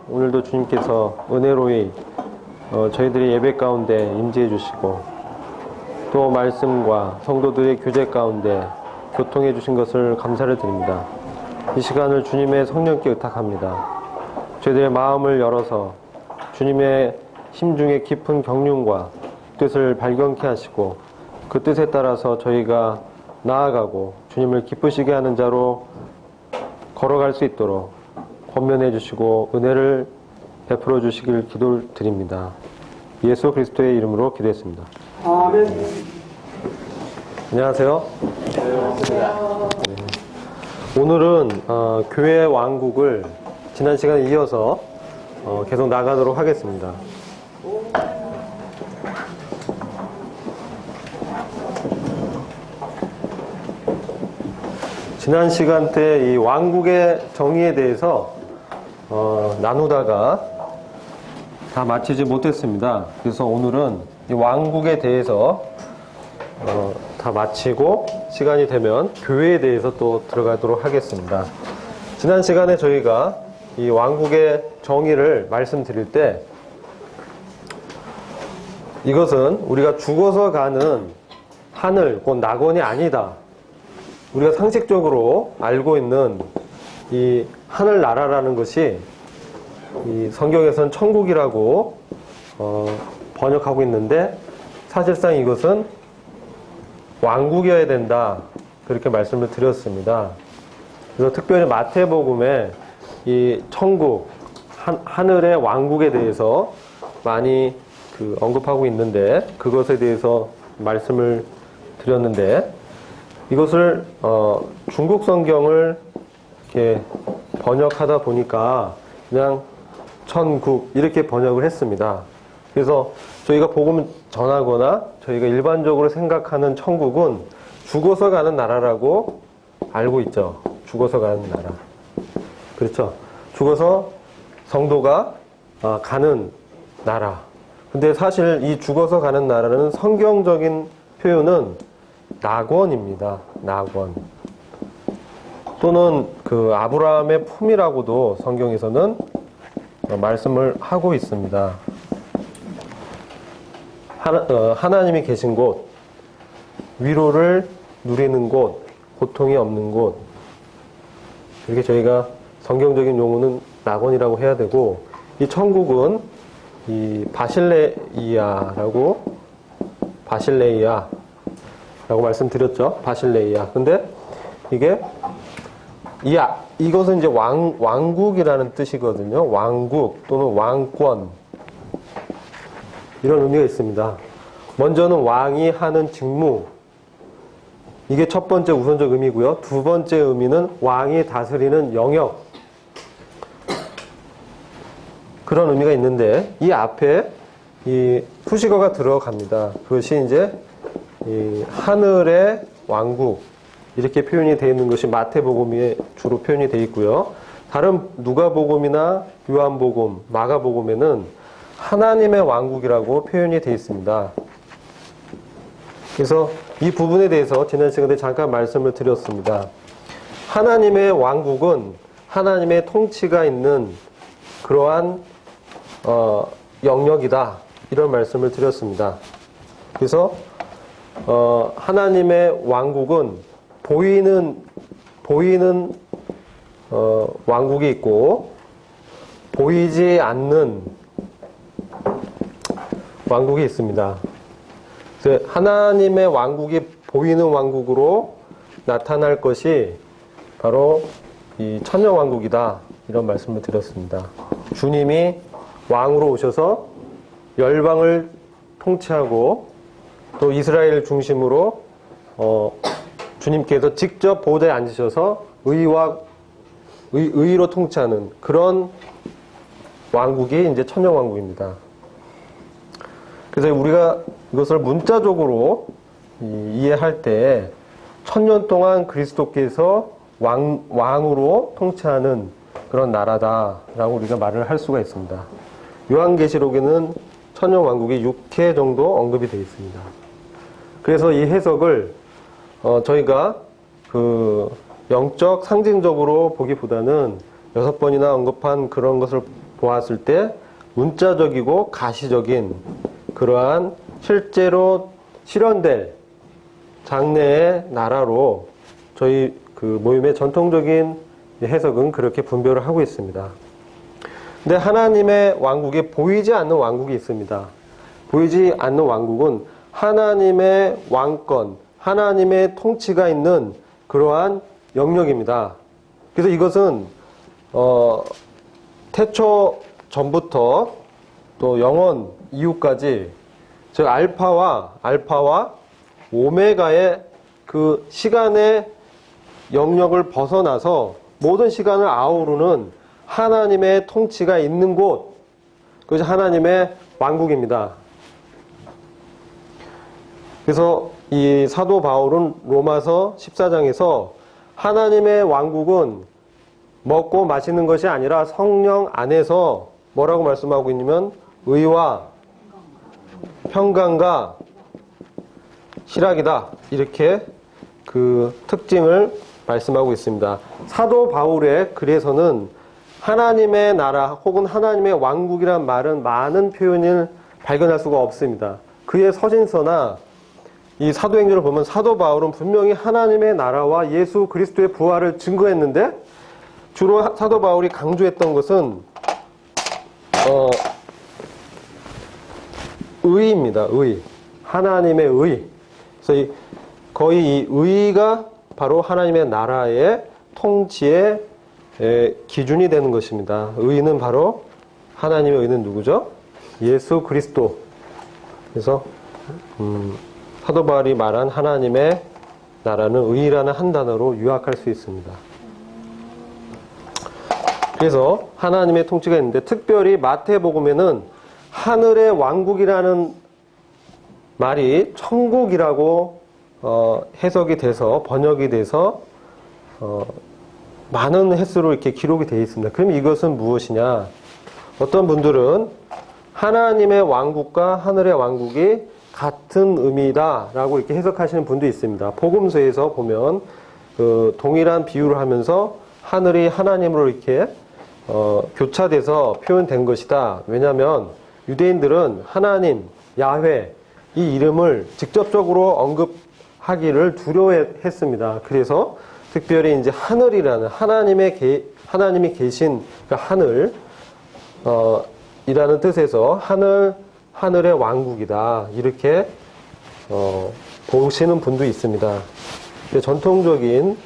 오늘도 주님께서 은혜로이 저희들이 예배 가운데 임재해 주시고 또 말씀과 성도들의 교제 가운데 교통해 주신 것을 감사를 드립니다. 이 시간을 주님의 성령께 의탁합니다. 저희들의 마음을 열어서 주님의 심중에 깊은 경륜과 뜻을 발견케 하시고 그 뜻에 따라서 저희가 나아가고 주님을 기쁘시게 하는 자로 걸어갈 수 있도록 권면해 주시고 은혜를 베풀어 주시길 기도드립니다. 예수 그리스도의 이름으로 기도했습니다. 아멘. 안녕하세요. 오늘은 교회 왕국을 지난 시간에 이어서 계속 나가도록 하겠습니다. 지난 시간 때 이 왕국의 정의에 대해서 나누다가 다 마치지 못했습니다. 그래서 오늘은 이 왕국에 대해서 다 마치고 시간이 되면 교회에 대해서 또 들어가도록 하겠습니다. 지난 시간에 저희가 이 왕국의 정의를 말씀드릴 때 이것은 우리가 죽어서 가는 하늘, 곧 낙원이 아니다. 우리가 상식적으로 알고 있는 이 하늘나라라는 것이 이 성경에서는 천국이라고 번역하고 있는데 사실상 이것은 왕국이어야 된다. 그렇게 말씀을 드렸습니다. 그래서 특별히 마태복음에 이 천국, 하늘의 왕국에 대해서 많이 언급하고 있는데 그것에 대해서 말씀을 드렸는데 이것을 중국 성경을 이렇게 번역하다 보니까 그냥 천국 이렇게 번역을 했습니다. 그래서 저희가 복음 전하거나 저희가 일반적으로 생각하는 천국은 죽어서 가는 나라라고 알고 있죠. 죽어서 가는 나라. 그렇죠. 죽어서 성도가 가는 나라. 근데 사실 이 죽어서 가는 나라는 성경적인 표현은 낙원입니다. 낙원. 또는 아브라함의 품이라고도 성경에서는 말씀을 하고 있습니다. 하나님이 계신 곳, 위로를 누리는 곳, 고통이 없는 곳. 이렇게 저희가 성경적인 용어는 낙원이라고 해야 되고, 이 천국은 이 바실레이아라고 말씀드렸죠. 바실레이아. 근데 이것은 이제 왕국이라는 뜻이거든요. 왕국 또는 왕권. 이런 의미가 있습니다. 먼저는 왕이 하는 직무. 이게 첫 번째 우선적 의미고요. 두 번째 의미는 왕이 다스리는 영역. 그런 의미가 있는데 이 앞에 이 수식어가 들어갑니다. 그것이 이제 이 하늘의 왕국 이렇게 표현이 되어 있는 것이 마태복음에 주로 표현이 되어 있고요. 다른 누가복음이나 요한복음, 마가복음에는 하나님의 왕국이라고 표현이 되어 있습니다. 그래서 이 부분에 대해서 지난 시간에 잠깐 말씀을 드렸습니다. 하나님의 왕국은 하나님의 통치가 있는 그러한 영역이다. 이런 말씀을 드렸습니다. 그래서 하나님의 왕국은 보이는 왕국이 있고 보이지 않는 왕국이 있습니다. 그래서 하나님의 왕국이 보이는 왕국으로 나타날 것이 바로 이 천년왕국이다. 이런 말씀을 드렸습니다. 주님이 왕으로 오셔서 열방을 통치하고 또 이스라엘 중심으로 주님께서 직접 보좌에 앉으셔서 의로 통치하는 그런 왕국이 이제 천년왕국입니다. 그래서 우리가 이것을 문자적으로 이해할 때 천년 동안 그리스도께서 왕으로 통치하는 그런 나라다라고 우리가 말을 할 수가 있습니다. 요한계시록에는 천년왕국이 6회 정도 언급이 되어 있습니다. 그래서 이 해석을 저희가 영적 상징적으로 보기보다는 6번이나 언급한 그런 것을 보았을 때 문자적이고 가시적인 그러한 실제로 실현될 장래의 나라로 저희 그 모임의 전통적인 해석은 그렇게 분별을 하고 있습니다. 근데 하나님의 왕국에 보이지 않는 왕국이 있습니다. 보이지 않는 왕국은 하나님의 왕권, 하나님의 통치가 있는 그러한 영역입니다. 그래서 이것은 태초 전부터 또 영원 이후까지 즉 알파와 오메가의 그 시간의 영역을 벗어나서 모든 시간을 아우르는 하나님의 통치가 있는 곳, 그것이 하나님의 왕국입니다. 그래서 이 사도 바울은 로마서 14장에서 하나님의 왕국은 먹고 마시는 것이 아니라 성령 안에서 뭐라고 말씀하고 있냐면 의와 평강과 희락이다. 이렇게 그 특징을 말씀하고 있습니다. 사도 바울의 글에서는 하나님의 나라 혹은 하나님의 왕국이란 말은 많은 표현을 발견할 수가 없습니다. 그의 서신서나 이 사도행전을 보면 사도 바울은 분명히 하나님의 나라와 예수 그리스도의 부활을 증거했는데 주로 사도 바울이 강조했던 것은 의입니다. 의. 하나님의 의. 그래서 거의 이 의가 바로 하나님의 나라의 통치의 기준이 되는 것입니다. 의는 바로 하나님의 의는 누구죠? 예수 그리스도. 그래서 사도 바울이 말한 하나님의 나라는 의라는 한 단어로 요약할 수 있습니다. 그래서 하나님의 통치가 있는데 특별히 마태복음에는 하늘의 왕국이라는 말이 천국이라고 해석이 돼서 번역이 돼서 많은 횟수로 이렇게 기록이 되어 있습니다. 그럼 이것은 무엇이냐? 어떤 분들은 하나님의 왕국과 하늘의 왕국이 같은 의미다라고 이렇게 해석하시는 분도 있습니다. 복음서에서 보면 그 동일한 비유를 하면서 하늘이 하나님으로 이렇게 교차돼서 표현된 것이다. 왜냐하면 유대인들은 하나님, 야훼 이 이름을 직접적으로 언급하기를 두려워했습니다. 그래서 특별히 이제 하늘이라는 하나님이 계신 그 하늘 이라는 뜻에서 하늘의 왕국이다 이렇게 보시는 분도 있습니다. 전통적인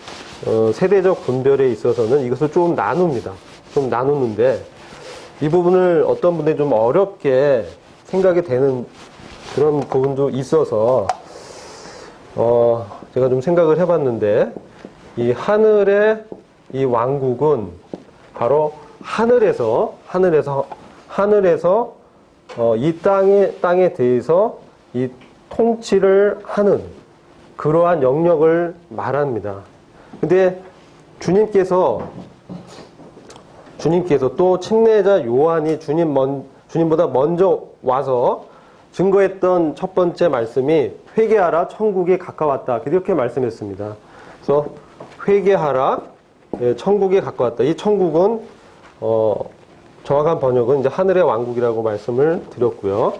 세대적 분별에 있어서는 이것을 좀 나눕니다. 좀 나누는데 이 부분을 어떤 분들이 좀 어렵게 생각이 되는 그런 부분도 있어서 제가 좀 생각을 해봤는데 이 하늘의 이 왕국은 바로 하늘에서 이 땅에 대해서 이 통치를 하는 그러한 영역을 말합니다. 근데 주님께서 또 침례자 요한이 주님보다 먼저 와서 증거했던 첫 번째 말씀이 회개하라 천국이 가까웠다 이렇게 말씀했습니다. 그래서 회개하라 천국이 가까웠다. 이 천국은 정확한 번역은 이제 하늘의 왕국이라고 말씀을 드렸고요.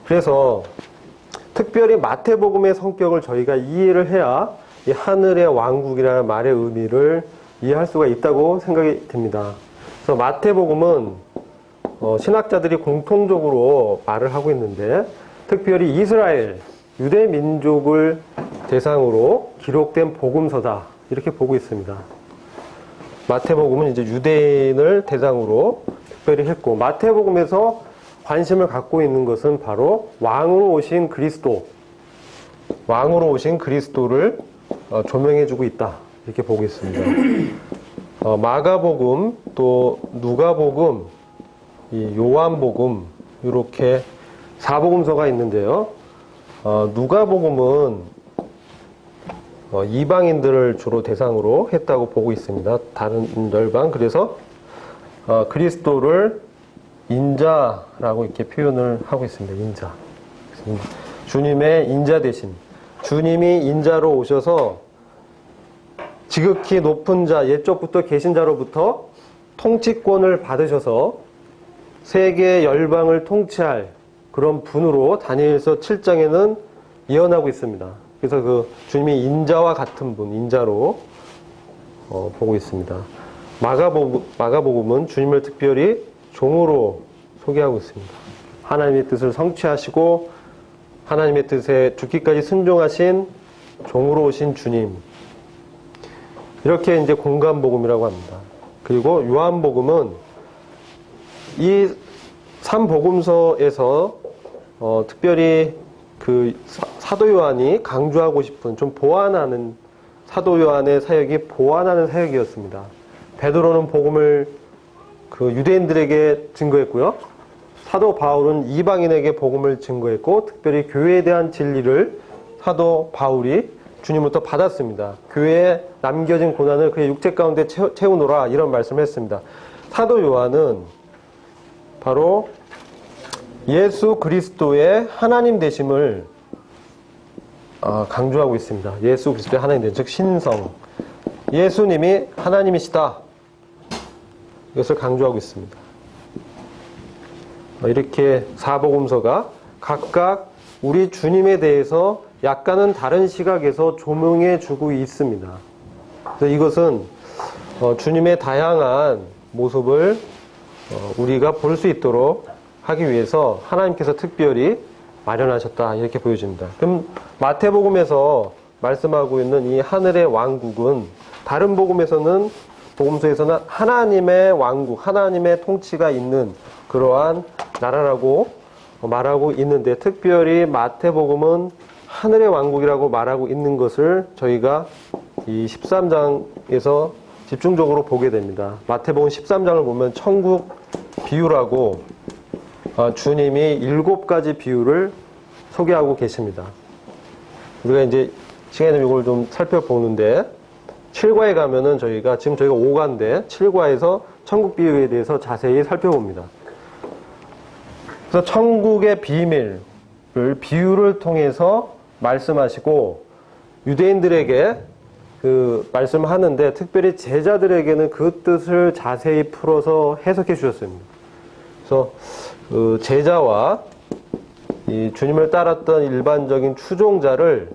그래서 특별히 마태복음의 성격을 저희가 이해를 해야 이 하늘의 왕국이라는 말의 의미를 이해할 수가 있다고 생각이 듭니다. 그래서 마태복음은 신학자들이 공통적으로 말을 하고 있는데 특별히 이스라엘, 유대 민족을 대상으로 기록된 복음서다 이렇게 보고 있습니다. 마태복음은 이제 유대인을 대상으로 특별히 했고 마태복음에서 관심을 갖고 있는 것은 바로 왕으로 오신 그리스도를 조명해주고 있다 이렇게 보고 있습니다. 마가복음 또 누가복음 이 요한복음 이렇게 4복음서가 있는데요. 누가복음은 이방인들을 주로 대상으로 했다고 보고 있습니다. 다른 열방. 그래서 그리스도를 인자라고 이렇게 표현을 하고 있습니다. 인자. 주님의 인자 대신 주님이 인자로 오셔서 지극히 높은 자, 옛적부터 계신 자로부터 통치권을 받으셔서 세계 열방을 통치할 그런 분으로 다니엘서 7장에는 예언하고 있습니다. 그래서 그 주님이 인자와 같은 분, 인자로 보고 있습니다. 마가복음은 주님을 특별히 종으로 소개하고 있습니다. 하나님의 뜻을 성취하시고 하나님의 뜻에 죽기까지 순종하신 종으로 오신 주님. 이렇게 이제 공간복음이라고 합니다. 그리고 요한복음은 이 3복음서에서 특별히 그 사도 요한이 강조하고 싶은 좀 보완하는 사도 요한의 사역이 보완하는 사역이었습니다. 베드로는 복음을 그 유대인들에게 증거했고요. 사도 바울은 이방인에게 복음을 증거했고 특별히 교회에 대한 진리를 사도 바울이 주님부터 받았습니다. 교회에 남겨진 고난을 그의 육체 가운데 채우노라 이런 말씀을 했습니다. 사도 요한은 바로 예수 그리스도의 하나님 되심을 강조하고 있습니다. 예수 그리스도의 하나님 되심, 즉 신성. 예수님이 하나님이시다. 이것을 강조하고 있습니다. 이렇게 사복음서가 각각 우리 주님에 대해서 약간은 다른 시각에서 조명해 주고 있습니다. 그래서 이것은 주님의 다양한 모습을 우리가 볼 수 있도록 하기 위해서 하나님께서 특별히 마련하셨다 이렇게 보여집니다. 그럼 마태복음에서 말씀하고 있는 이 하늘의 왕국은 다른 복음서에서는 하나님의 왕국, 하나님의 통치가 있는 그러한 나라라고 말하고 있는데 특별히 마태복음은 하늘의 왕국이라고 말하고 있는 것을 저희가 이 13장에서 집중적으로 보게 됩니다. 마태복음 13장을 보면 천국 비유라고 주님이 7가지 비유를 소개하고 계십니다. 우리가 이제 시간이 되면 이걸 좀 살펴보는데 7과에 가면은 저희가 5과인데 7과에서 천국 비유에 대해서 자세히 살펴봅니다. 그래서 천국의 비밀을 비유를 통해서 말씀하시고 유대인들에게 그 말씀하는데 특별히 제자들에게는 그 뜻을 자세히 풀어서 해석해 주셨습니다. 그래서 그 제자와 이 주님을 따랐던 일반적인 추종자를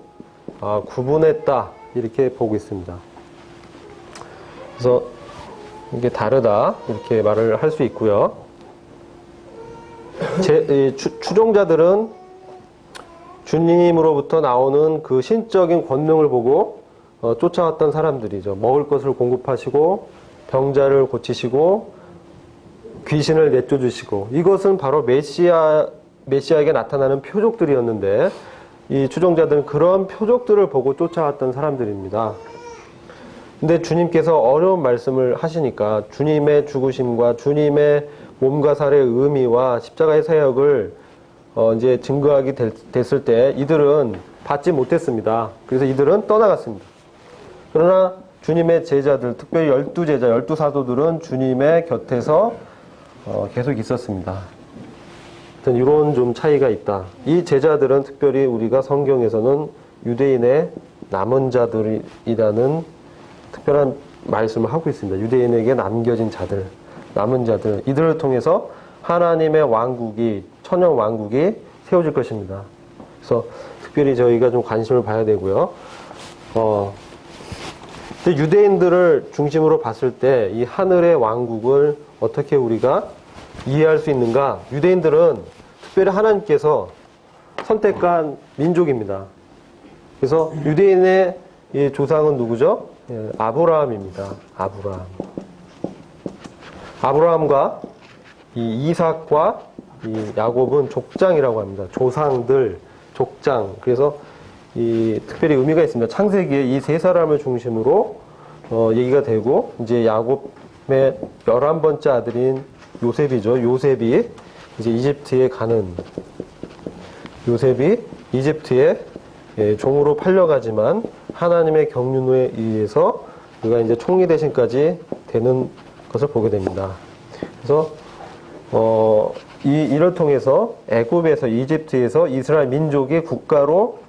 구분했다 이렇게 보고 있습니다. 그래서 이게 다르다 이렇게 말을 할 수 있고요. 추종자들은 주님으로부터 나오는 그 신적인 권능을 보고 쫓아왔던 사람들이죠. 먹을 것을 공급하시고 병자를 고치시고 귀신을 내쫓으시고 이것은 바로 메시아에게 나타나는 표적들이었는데 이 추종자들은 그런 표적들을 보고 쫓아왔던 사람들입니다. 근데 주님께서 어려운 말씀을 하시니까 주님의 죽으심과 주님의 몸과 살의 의미와 십자가의 사역을 이제 증거하게 됐을 때 이들은 받지 못했습니다. 그래서 이들은 떠나갔습니다. 그러나 주님의 제자들, 특별히 12제자, 12사도들은 주님의 곁에서 계속 있었습니다. 이런 좀 차이가 있다. 이 제자들은 특별히 우리가 성경에서는 유대인의 남은 자들이라는 특별한 말씀을 하고 있습니다. 유대인에게 남겨진 자들, 남은 자들, 이들을 통해서 하나님의 왕국이, 천영 왕국이 세워질 것입니다. 그래서 특별히 저희가 좀 관심을 봐야 되고요. 근데 유대인들을 중심으로 봤을 때 이 하늘의 왕국을 어떻게 우리가 이해할 수 있는가? 유대인들은 특별히 하나님께서 선택한 민족입니다. 그래서 유대인의 이 조상은 누구죠? 아브라함입니다. 아브라함과 이 이삭과 이 야곱은 족장이라고 합니다. 조상들, 족장. 그래서 이 특별히 의미가 있습니다. 창세기에 이 세 사람을 중심으로 얘기가 되고 이제 야곱의 11번째 아들인 요셉이죠. 요셉이 이제 이집트에 가는 요셉이 이집트에 종으로 팔려가지만 하나님의 경륜에 의해서 그가 이제 총리 대신까지 되는 것을 보게 됩니다. 그래서 이를 통해서 애굽에서 이집트에서 이스라엘 민족이 국가로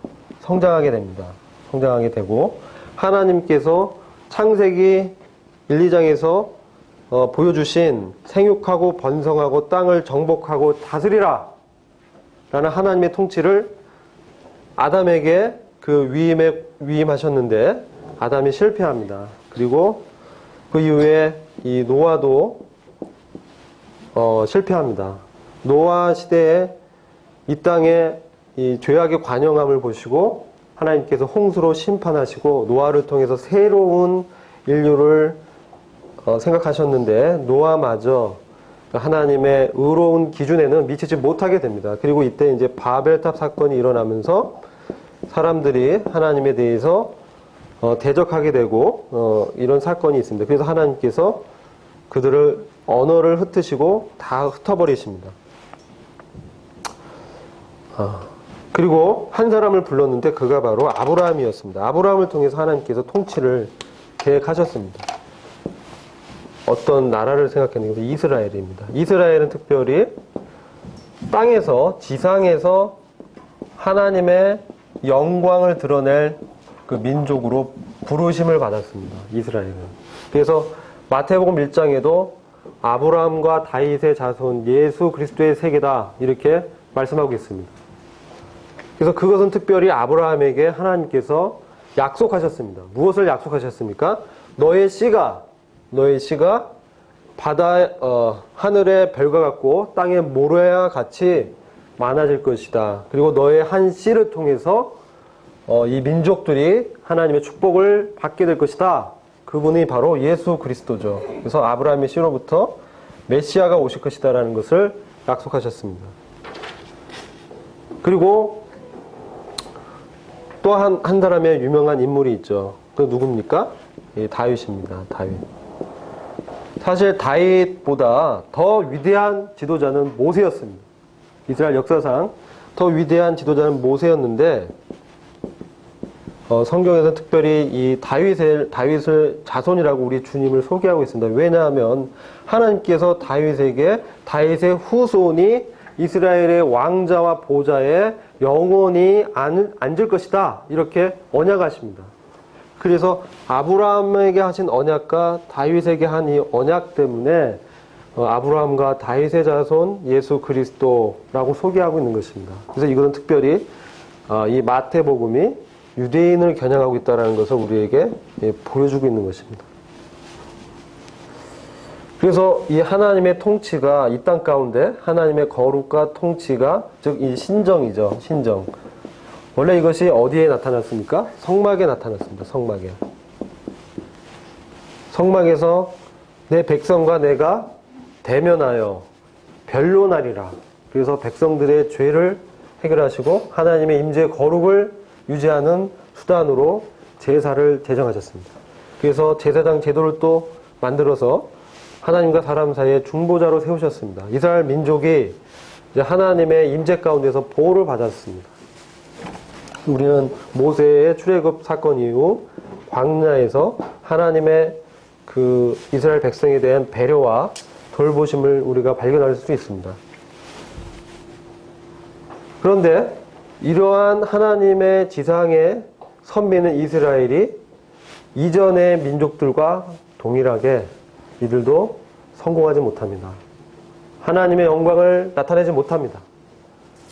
성장하게 됩니다. 성장하게 되고 하나님께서 창세기 1, 2장에서 보여주신 생육하고 번성하고 땅을 정복하고 다스리라 라는 하나님의 통치를 아담에게 그 위임하셨는데 아담이 실패합니다. 그리고 그 이후에 이 노아도 실패합니다. 노아 시대에 이 땅에 이 죄악의 관영함을 보시고 하나님께서 홍수로 심판하시고 노아를 통해서 새로운 인류를 생각하셨는데 노아마저 하나님의 의로운 기준에는 미치지 못하게 됩니다. 그리고 이때 이제 바벨탑 사건이 일어나면서 사람들이 하나님에 대해서 대적하게 되고 이런 사건이 있습니다. 그래서 하나님께서 그들을 언어를 흩으시고 다 흩어버리십니다. 그리고 한 사람을 불렀는데 그가 바로 아브라함이었습니다. 아브라함을 통해서 하나님께서 통치를 계획하셨습니다. 어떤 나라를 생각했는데 이스라엘입니다. 이스라엘은 특별히 땅에서 지상에서 하나님의 영광을 드러낼 그 민족으로 부르심을 받았습니다. 이스라엘은. 그래서 마태복음 1장에도 아브라함과 다윗의 자손 예수 그리스도의 세계다 이렇게 말씀하고 있습니다. 그래서 그것은 특별히 아브라함에게 하나님께서 약속하셨습니다. 무엇을 약속하셨습니까? 너의 씨가 바다 하늘의 별과 같고 땅의 모래와 같이 많아질 것이다. 그리고 너의 한 씨를 통해서 이 민족들이 하나님의 축복을 받게 될 것이다. 그분이 바로 예수 그리스도죠. 그래서 아브라함의 씨로부터 메시아가 오실 것이다라는 것을 약속하셨습니다. 그리고 또 한 사람의 유명한 인물이 있죠. 그 누굽니까? 다윗입니다. 다윗. 사실 다윗보다 더 위대한 지도자는 모세였습니다. 이스라엘 역사상 더 위대한 지도자는 모세였는데 성경에서 특별히 이 다윗을 자손이라고 우리 주님을 소개하고 있습니다. 왜냐하면 하나님께서 다윗에게 다윗의 후손이 이스라엘의 왕자와 보좌에 영원히 앉을 것이다 이렇게 언약하십니다. 그래서 아브라함에게 하신 언약과 다윗에게 한 이 언약 때문에 아브라함과 다윗의 자손 예수 그리스도라고 소개하고 있는 것입니다. 그래서 이것은 특별히 이 마태복음이 유대인을 겨냥하고 있다는 것을 우리에게 보여주고 있는 것입니다. 그래서 이 하나님의 통치가 이 땅 가운데 하나님의 거룩과 통치가 즉 이 신정이죠. 신정. 원래 이것이 어디에 나타났습니까? 성막에 나타났습니다. 성막에. 성막에서 내 백성과 내가 대면하여 변론하리라. 그래서 백성들의 죄를 해결하시고 하나님의 임재의 거룩을 유지하는 수단으로 제사를 제정하셨습니다. 그래서 제사장 제도를 또 만들어서 하나님과 사람 사이에 중보자로 세우셨습니다. 이스라엘 민족이 이제 하나님의 임재 가운데서 보호를 받았습니다. 우리는 모세의 출애굽 사건 이후 광야에서 하나님의 그 이스라엘 백성에 대한 배려와 돌보심을 우리가 발견할 수 있습니다. 그런데 이러한 하나님의 지상의 선민은 이스라엘이 이전의 민족들과 동일하게 이들도 성공하지 못합니다. 하나님의 영광을 나타내지 못합니다.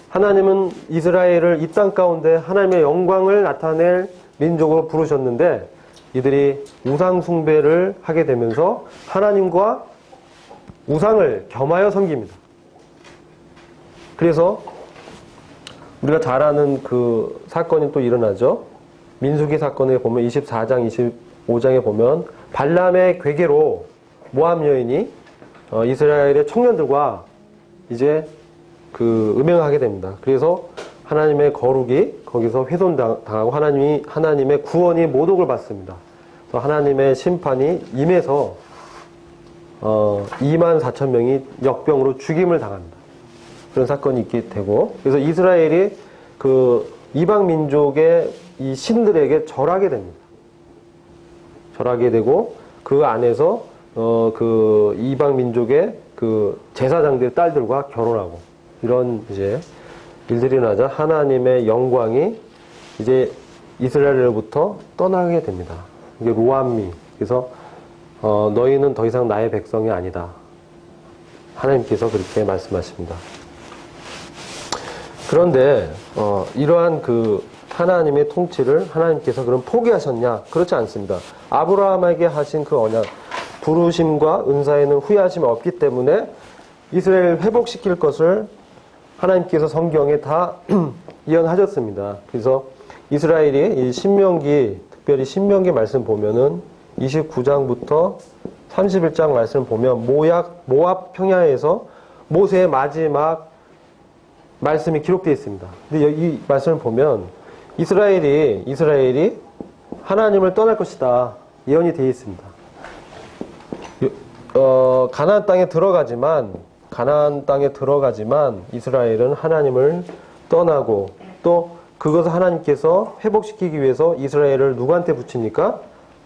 하나님은 이스라엘을 이 땅 가운데 하나님의 영광을 나타낼 민족으로 부르셨는데 이들이 우상 숭배를 하게 되면서 하나님과 우상을 겸하여 섬깁니다. 그래서 우리가 잘 아는 그 사건이 또 일어나죠. 민수기 사건에 보면 24장, 25장에 보면 발람의 괴계로 모압 여인이 이스라엘의 청년들과 이제 그 음행하게 됩니다. 그래서 하나님의 거룩이 거기서 훼손당하고 하나님의 구원이 모독을 받습니다. 그래서 하나님의 심판이 임해서 24,000명이 역병으로 죽임을 당합니다. 그런 사건이 있게 되고 그래서 이스라엘이 그 이방 민족의 이 신들에게 절하게 됩니다. 절하게 되고 그 안에서 그 이방 민족의 그 제사장들의 딸들과 결혼하고 이런 이제 일들이 나자 하나님의 영광이 이제 이스라엘로부터 떠나게 됩니다. 이게 로암미. 그래서 너희는 더 이상 나의 백성이 아니다. 하나님께서 그렇게 말씀하십니다. 그런데 이러한 그 하나님의 통치를 하나님께서 그럼 포기하셨냐? 그렇지 않습니다. 아브라함에게 하신 그 언약, 부르심과 은사에는 후회하심이 없기 때문에 이스라엘을 회복시킬 것을 하나님께서 성경에 다 예언하셨습니다. 그래서 이스라엘이 이 신명기, 특별히 신명기 말씀 보면은 29장부터 31장 말씀 보면 모압 평야에서 모세의 마지막 말씀이 기록되어 있습니다. 근데 이 말씀을 보면 이스라엘이 하나님을 떠날 것이다. 예언이 되어 있습니다. 가나안 땅에 들어가지만 이스라엘은 하나님을 떠나고 또 그것을 하나님께서 회복시키기 위해서 이스라엘을 누구한테 붙입니까?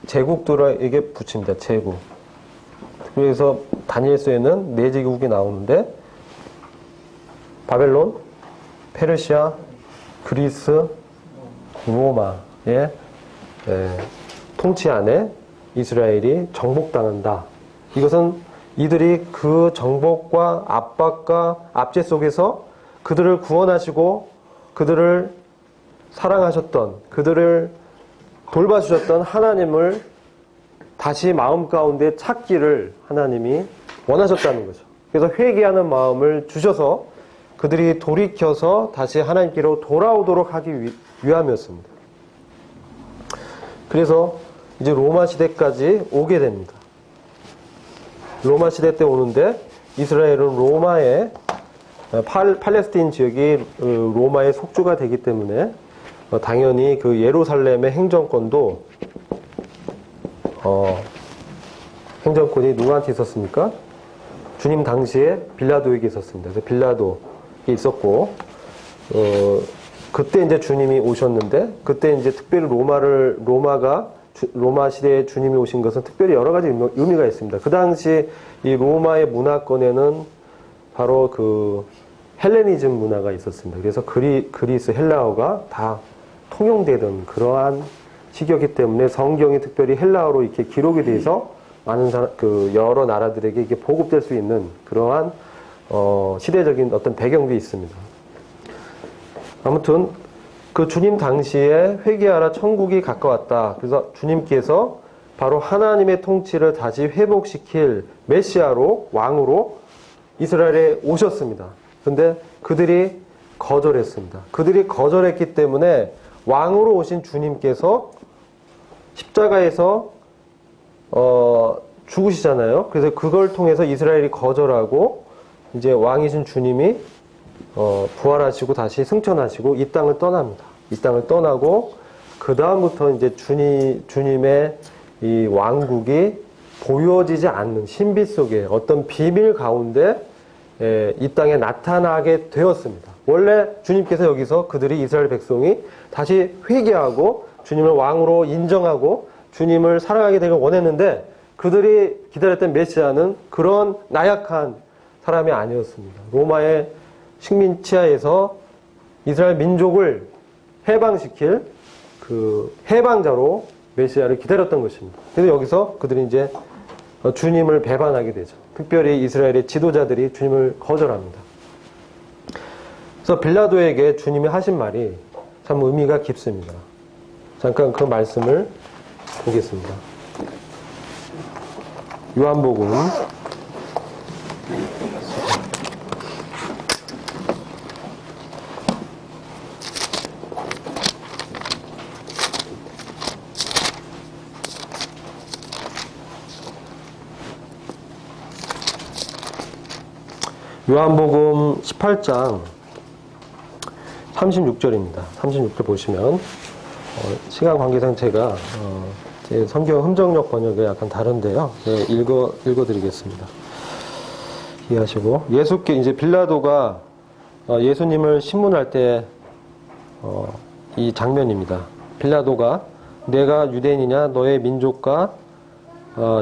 제국들에게 붙입니다. 제국. 그래서 다니엘서에는 네 제국이 나오는데 바벨론, 페르시아, 그리스, 로마의 통치 안에 이스라엘이 정복당한다. 이것은 이들이 그 정복과 압박과 압제 속에서 그들을 구원하시고 그들을 사랑하셨던, 그들을 돌봐주셨던 하나님을 다시 마음 가운데 찾기를 하나님이 원하셨다는 거죠. 그래서 회개하는 마음을 주셔서 그들이 돌이켜서 다시 하나님께로 돌아오도록 하기 위함이었습니다. 그래서 이제 로마 시대까지 오게 됩니다. 로마 시대 때 오는데 이스라엘은 로마의 팔레스틴 지역이 로마의 속주가 되기 때문에 당연히 그 예루살렘의 행정권도 행정권이 누구한테 있었습니까? 주님 당시에 빌라도에게 있었습니다. 그래서 빌라도에 있었고 그때 이제 주님이 오셨는데 그때 이제 특별히 로마 시대에 주님이 오신 것은 특별히 여러 가지 의미가 있습니다. 그 당시 이 로마의 문화권에는 바로 그 헬레니즘 문화가 있었습니다. 그래서 그리스 헬라어가 다 통용되던 그러한 시기였기 때문에 성경이 특별히 헬라어로 이렇게 기록이 돼서 많은 여러 나라들에게 이게 보급될 수 있는 그러한 시대적인 어떤 배경도 있습니다. 아무튼 그 주님 당시에 회개하라 천국이 가까웠다. 그래서 주님께서 바로 하나님의 통치를 다시 회복시킬 메시아로 왕으로 이스라엘에 오셨습니다. 그런데 그들이 거절했습니다. 그들이 거절했기 때문에 왕으로 오신 주님께서 십자가에서 죽으시잖아요. 그래서 그걸 통해서 이스라엘이 거절하고 이제 왕이신 주님이 부활하시고 다시 승천하시고 이 땅을 떠납니다. 이 땅을 떠나고 그 다음부터 이제 주님의 이 왕국이 보여지지 않는 신비 속에 어떤 비밀 가운데 이 땅에 나타나게 되었습니다. 원래 주님께서 여기서 그들이 이스라엘 백성이 다시 회개하고 주님을 왕으로 인정하고 주님을 사랑하게 되길 원했는데 그들이 기다렸던 메시아는 그런 나약한 사람이 아니었습니다. 로마의 식민 치하에서 이스라엘 민족을 해방시킬 그 해방자로 메시아를 기다렸던 것입니다. 그래서 여기서 그들이 이제 주님을 배반하게 되죠. 특별히 이스라엘의 지도자들이 주님을 거절합니다. 그래서 빌라도에게 주님이 하신 말이 참 의미가 깊습니다. 잠깐 그 말씀을 보겠습니다. 요한복음 18장 36절입니다. 36절 보시면 시간 관계상 제가 제 성경 흠정역 번역에 약간 다른데요. 네, 읽어드리겠습니다. 이해하시고 예수께 이제 빌라도가 예수님을 신문할 때 이 장면입니다. 빌라도가 내가 유대인이냐 너의 민족과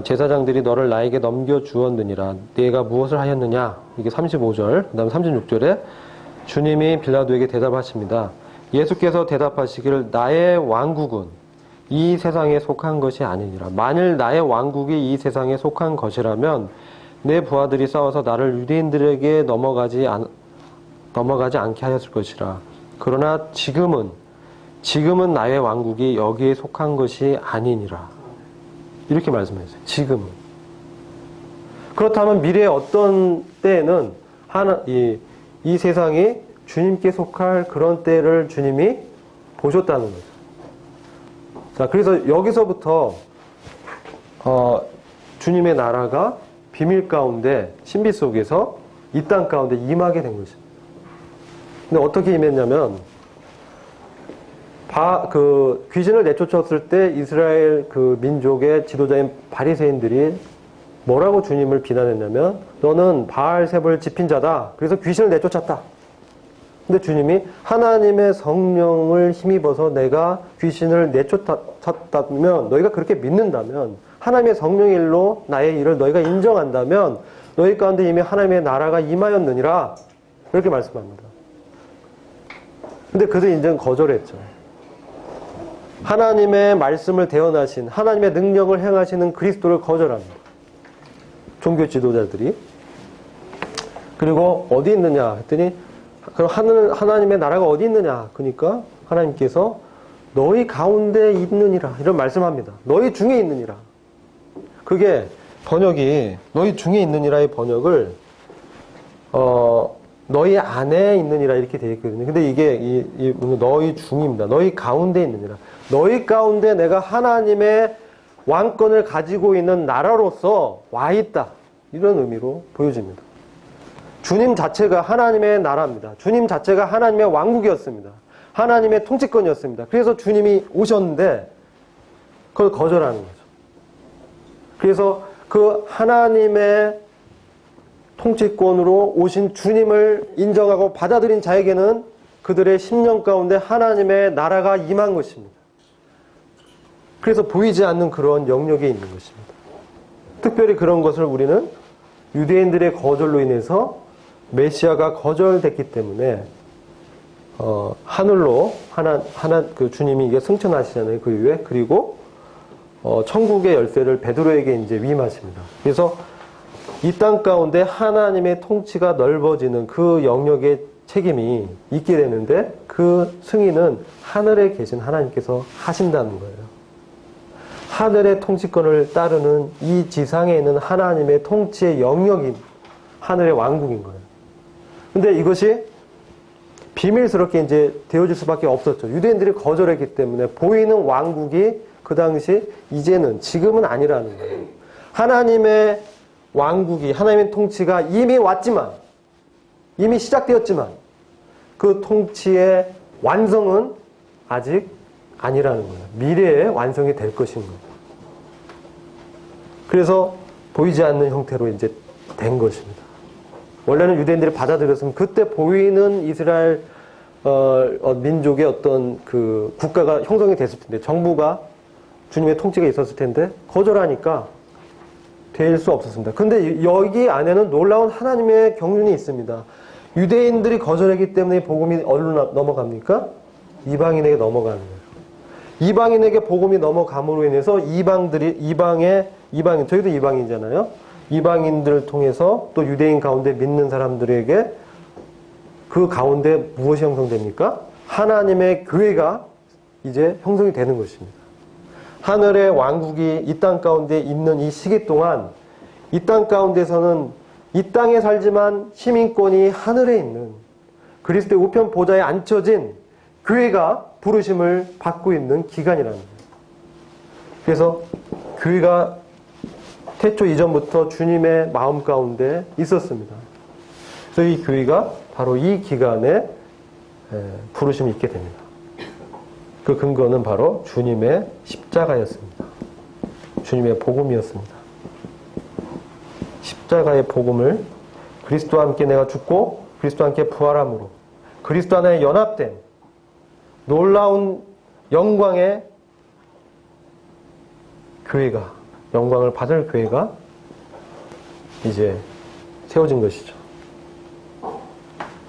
제사장들이 너를 나에게 넘겨주었느니라 내가 무엇을 하였느냐 이게 35절 그 다음 36절에 주님이 빌라도에게 대답하십니다. 예수께서 대답하시기를 나의 왕국은 이 세상에 속한 것이 아니니라. 만일 나의 왕국이 이 세상에 속한 것이라면 내 부하들이 싸워서 나를 유대인들에게 넘어가지 않게 하였을 것이라. 그러나 지금은 나의 왕국이 여기에 속한 것이 아니니라. 이렇게 말씀하셨어요. 지금은. 그렇다면 미래의 어떤 때에는 이 세상이 주님께 속할 그런 때를 주님이 보셨다는 거죠. 자, 그래서 여기서부터 주님의 나라가 비밀 가운데 신비 속에서 이 땅 가운데 임하게 된 것입니다. 근데 어떻게 임했냐면 귀신을 내쫓았을 때 이스라엘 그 민족의 지도자인 바리새인들이 뭐라고 주님을 비난했냐면 너는 바알세불 집힌 자다. 그래서 귀신을 내쫓았다. 근데 주님이 하나님의 성령을 힘입어서 내가 귀신을 내쫓았다면 너희가 그렇게 믿는다면 하나님의 성령의 일로 나의 일을 너희가 인정한다면 너희 가운데 이미 하나님의 나라가 임하였느니라. 그렇게 말씀합니다. 근데 그들이 인정 거절했죠. 하나님의 말씀을 대언하신 하나님의 능력을 행하시는 그리스도를 거절합니다. 종교 지도자들이. 그리고 어디 있느냐 했더니 그럼 하나님의 나라가 어디 있느냐? 그러니까 하나님께서 너희 가운데 있느니라 이런 말씀합니다. 너희 중에 있느니라. 그게 번역이 너희 중에 있느니라의 번역을 너희 안에 있느니라 이렇게 되어 있거든요. 근데 이게 너희 중입니다. 너희 가운데 있느니라. 너희 가운데 내가 하나님의 왕권을 가지고 있는 나라로서 와 있다. 이런 의미로 보여집니다. 주님 자체가 하나님의 나라입니다. 주님 자체가 하나님의 왕국이었습니다. 하나님의 통치권이었습니다. 그래서 주님이 오셨는데 그걸 거절하는 거죠. 그래서 그 하나님의 통치권으로 오신 주님을 인정하고 받아들인 자에게는 그들의 심령 가운데 하나님의 나라가 임한 것입니다. 그래서 보이지 않는 그런 영역에 있는 것입니다. 특별히 그런 것을 우리는 유대인들의 거절로 인해서 메시아가 거절됐기 때문에 하늘로 그 주님이 이게 승천하시잖아요. 그 이후에. 그리고 천국의 열쇠를 베드로에게 이제 위임하십니다. 그래서 이 땅 가운데 하나님의 통치가 넓어지는 그 영역의 책임이 있게 되는데 그 승인은 하늘에 계신 하나님께서 하신다는 거예요. 하늘의 통치권을 따르는 이 지상에 있는 하나님의 통치의 영역인 하늘의 왕국인 거예요. 근데 이것이 비밀스럽게 이제 되어질 수밖에 없었죠. 유대인들이 거절했기 때문에 보이는 왕국이 그 당시 지금은 아니라는 거예요. 하나님의 왕국이, 하나님의 통치가 이미 왔지만, 이미 시작되었지만, 그 통치의 완성은 아직 아니라는 거예요. 미래에 완성이 될 것인 거예요. 그래서 보이지 않는 형태로 이제 된 것입니다. 원래는 유대인들이 받아들였으면 그때 보이는 이스라엘 민족의 어떤 그 국가가 형성이 됐을 텐데, 정부가 주님의 통치가 있었을 텐데 거절하니까 될 수 없었습니다. 근데 여기 안에는 놀라운 하나님의 경륜이 있습니다. 유대인들이 거절했기 때문에 복음이 어디로 넘어갑니까? 이방인에게 넘어가는 거예요. 이방인에게 복음이 넘어감으로 인해서 저희도 이방인이잖아요. 이방인들을 통해서 또 유대인 가운데 믿는 사람들에게 그 가운데 무엇이 형성됩니까? 하나님의 교회가 이제 형성이 되는 것입니다. 하늘의 왕국이 이 땅 가운데 있는 이 시기 동안 이 땅 가운데서는 이 땅에 살지만 시민권이 하늘에 있는 그리스도의 우편 보좌에 앉혀진 교회가 부르심을 받고 있는 기간이라는 거예요. 그래서 교회가 태초 이전부터 주님의 마음 가운데 있었습니다. 그래서 이 교회가 바로 이 기간에 부르심이 있게 됩니다. 그 근거는 바로 주님의 십자가였습니다. 주님의 복음이었습니다. 십자가의 복음을 그리스도와 함께 내가 죽고 그리스도와 함께 부활함으로 그리스도 안에 연합된 놀라운 영광의 교회가, 영광을 받을 교회가 이제 세워진 것이죠.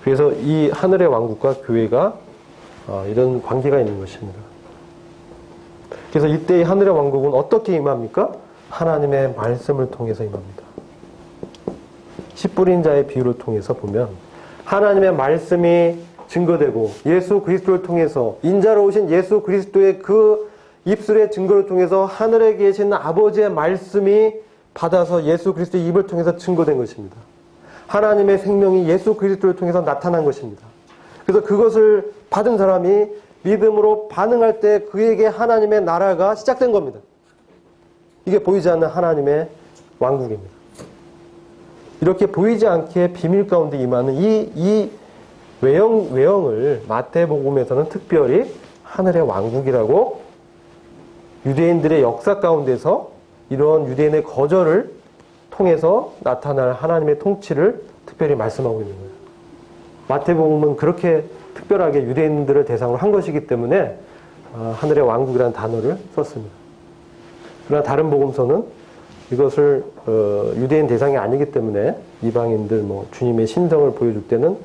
그래서 이 하늘의 왕국과 교회가 이런 관계가 있는 것입니다. 그래서 이때의 하늘의 왕국은 어떻게 임합니까? 하나님의 말씀을 통해서 임합니다. 씨 뿌린 자의 비유를 통해서 보면 하나님의 말씀이 증거되고 예수 그리스도를 통해서 인자로 오신 예수 그리스도의 그 입술의 증거를 통해서 하늘에 계신 아버지의 말씀이 받아서 예수 그리스도의 입을 통해서 증거된 것입니다. 하나님의 생명이 예수 그리스도를 통해서 나타난 것입니다. 그래서 그것을 받은 사람이 믿음으로 반응할 때 그에게 하나님의 나라가 시작된 겁니다. 이게 보이지 않는 하나님의 왕국입니다. 이렇게 보이지 않게 비밀 가운데 임하는 이 외형을 마태복음에서는 특별히 하늘의 왕국이라고 유대인들의 역사 가운데서 이런 유대인의 거절을 통해서 나타날 하나님의 통치를 특별히 말씀하고 있는 거예요. 마태복음은 그렇게 특별하게 유대인들을 대상으로 한 것이기 때문에 하늘의 왕국이라는 단어를 썼습니다. 그러나 다른 복음서는 이것을 유대인 대상이 아니기 때문에 이방인들 주님의 신성을 보여줄 때는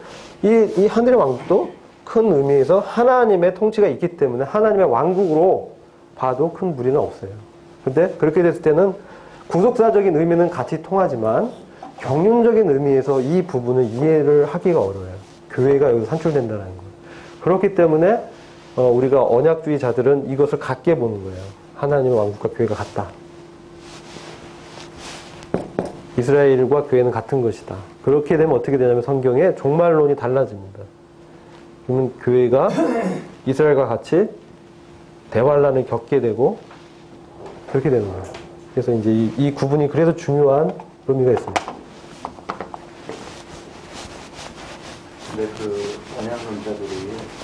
이 하늘의 왕국도 큰 의미에서 하나님의 통치가 있기 때문에 하나님의 왕국으로 봐도 큰 무리는 없어요. 근데 그렇게 됐을 때는 구속사적인 의미는 같이 통하지만 경륜적인 의미에서 이 부분을 이해를 하기가 어려워요. 교회가 여기서 산출된다는 거예요. 그렇기 때문에 우리가 언약주의자들은 이것을 같게 보는 거예요. 하나님의 왕국과 교회가 같다. 이스라엘과 교회는 같은 것이다. 그렇게 되면 어떻게 되냐면 성경에 종말론이 달라집니다. 그러면 교회가 이스라엘과 같이 대환란을 겪게 되고 그렇게 되는 거예요. 그래서 이제 이 구분이 그래서 중요한 의미가 있습니다. 근데 그 언약론자들이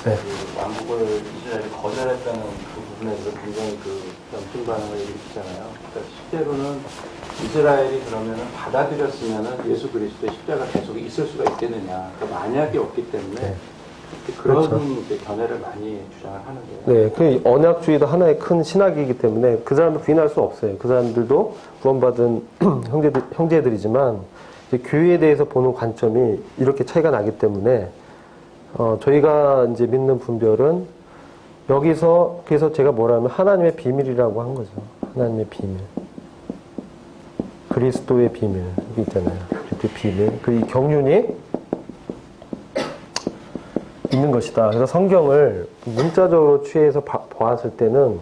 네. 그 왕국을 이스라엘이 거절했다는 그 부분에 대해서 굉장히 그 염증 반응을 일으키잖아요. 그러니까 실제로는 이스라엘이 그러면은 받아들였으면은 예수 그리스도의 십자가 계속 있을 수가 있겠느냐. 그러니까 만약이 없기 때문에 네. 그런 그렇죠. 이제 견해를 많이 주장을 하는데요. 네, 그 언약주의도 하나의 큰 신학이기 때문에 그 사람도 부인할 수 없어요. 그 사람들도 구원받은 형제들이지만 이제 교회에 대해서 보는 관점이 이렇게 차이가 나기 때문에 저희가 이제 믿는 분별은 여기서 그래서 제가 뭐라면 하나님의 비밀이라고 한 거죠. 하나님의 비밀, 그리스도의 비밀 여기 있잖아요. 그리스도의 비밀, 그 이 경륜이 있는 것이다. 그래서 성경을 문자적으로 취해서 보았을 때는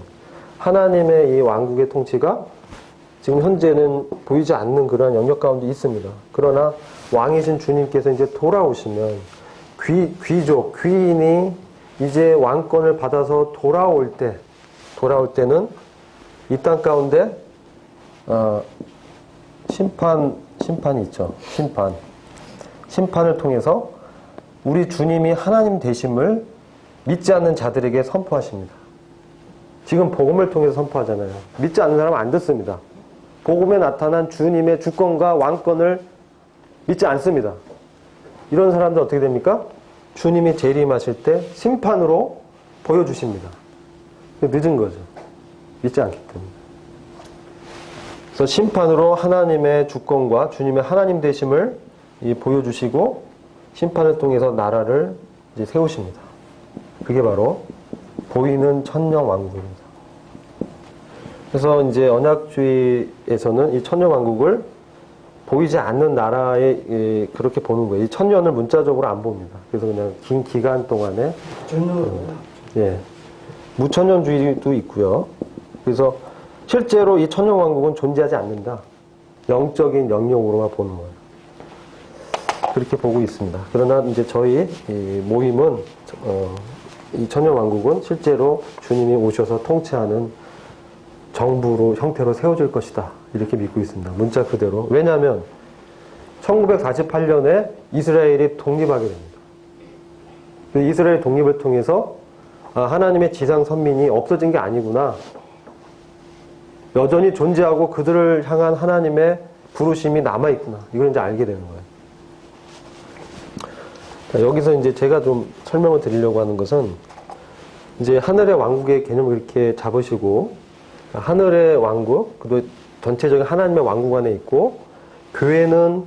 하나님의 이 왕국의 통치가 지금 현재는 보이지 않는 그러한 영역 가운데 있습니다. 그러나 왕이신 주님께서 이제 돌아오시면 귀족, 귀인이 이제 왕권을 받아서 돌아올 때는 이 땅 가운데 심판이 있죠. 심판을 통해서 우리 주님이 하나님 되심을 믿지 않는 자들에게 선포하십니다. 지금 복음을 통해서 선포하잖아요. 믿지 않는 사람은 안 듣습니다. 복음에 나타난 주님의 주권과 왕권을 믿지 않습니다. 이런 사람들 어떻게 됩니까? 주님이 재림하실 때 심판으로 보여주십니다. 늦은 거죠. 믿지 않기 때문에. 그래서 심판으로 하나님의 주권과 주님의 하나님 되심을 보여주시고 심판을 통해서 나라를 이제 세우십니다. 그게 바로 보이는 천년 왕국입니다. 그래서 이제 언약주의에서는 이 천년 왕국을 보이지 않는 나라에 그렇게 보는 거예요. 이 천년을 문자적으로 안 봅니다. 그래서 그냥 긴 기간 동안에 무천년주의도 있고요. 그래서 실제로 이 천년 왕국은 존재하지 않는다. 영적인 영역으로만 보는 거예요. 그렇게 보고 있습니다. 그러나 이제 저희 모임은 이 천년 왕국은 실제로 주님이 오셔서 통치하는 정부로 형태로 세워질 것이다. 이렇게 믿고 있습니다. 문자 그대로. 왜냐하면 1948년에 이스라엘이 독립하게 됩니다. 이스라엘 독립을 통해서 하나님의 지상 선민이 없어진 게 아니구나. 여전히 존재하고 그들을 향한 하나님의 부르심이 남아있구나. 이걸 이제 알게 되는 거예요. 여기서 이제 제가 좀 설명을 드리려고 하는 것은 이제 하늘의 왕국의 개념을 이렇게 잡으시고 하늘의 왕국, 그리고 전체적인 하나님의 왕국 안에 있고 교회는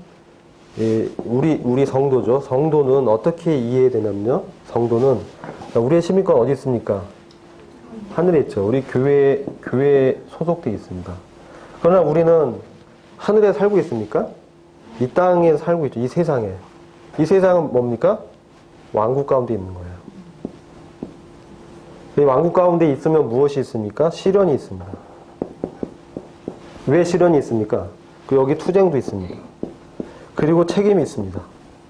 우리 성도죠. 성도는 어떻게 이해되냐면요. 성도는 우리의 시민권 어디 있습니까? 하늘에 있죠. 우리 교회에 소속되어 있습니다. 그러나 우리는 하늘에 살고 있습니까? 이 땅에 살고 있죠. 이 세상에. 이 세상은 뭡니까? 왕국 가운데 있는 거예요. 이 왕국 가운데 있으면 무엇이 있습니까? 시련이 있습니다. 왜 시련이 있습니까? 여기 투쟁도 있습니다. 그리고 책임이 있습니다.